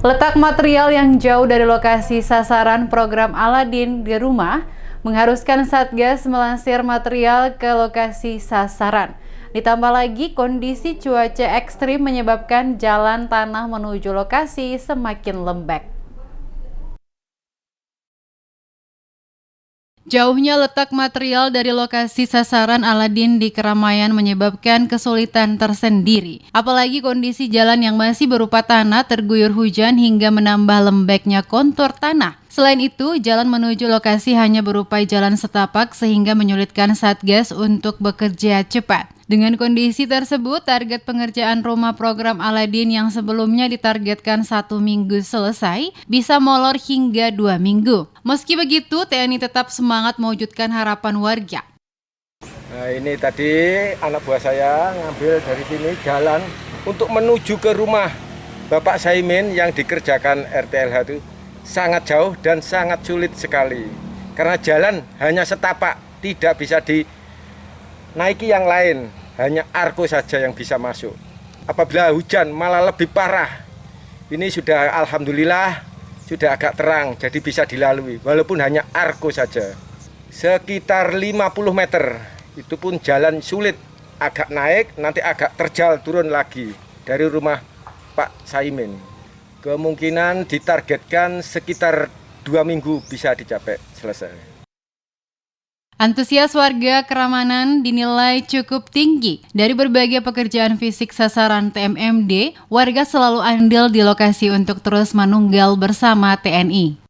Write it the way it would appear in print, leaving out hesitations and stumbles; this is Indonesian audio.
Letak material yang jauh dari lokasi sasaran program Aladin di rumah mengharuskan Satgas melansir material ke lokasi sasaran. Ditambah lagi kondisi cuaca ekstrim menyebabkan jalan tanah menuju lokasi semakin lembek. Jauhnya letak material dari lokasi sasaran Aladin di keramaian menyebabkan kesulitan tersendiri. Apalagi kondisi jalan yang masih berupa tanah terguyur hujan hingga menambah lembeknya kontur tanah. Selain itu, jalan menuju lokasi hanya berupa jalan setapak sehingga menyulitkan Satgas untuk bekerja cepat. Dengan kondisi tersebut, target pengerjaan rumah program Aladin yang sebelumnya ditargetkan 1 minggu selesai, bisa molor hingga 2 minggu. Meski begitu, TNI tetap semangat mewujudkan harapan warga. Nah, ini tadi anak buah saya ngambil dari sini jalan untuk menuju ke rumah Bapak Saimin yang dikerjakan RTLH itu sangat jauh dan sangat sulit sekali. Karena jalan hanya setapak, tidak bisa dinaiki yang lain. Hanya arko saja yang bisa masuk. Apabila hujan malah lebih parah. Ini sudah alhamdulillah sudah agak terang, jadi bisa dilalui. Walaupun hanya arko saja. Sekitar 50 meter, itu pun jalan sulit. Agak naik, nanti agak terjal turun lagi dari rumah Pak Saimin. Kemungkinan ditargetkan sekitar 2 minggu bisa dicapai selesai. Antusias warga Keramanan dinilai cukup tinggi. Dari berbagai pekerjaan fisik sasaran TMMD, warga selalu andil di lokasi untuk terus manunggal bersama TNI.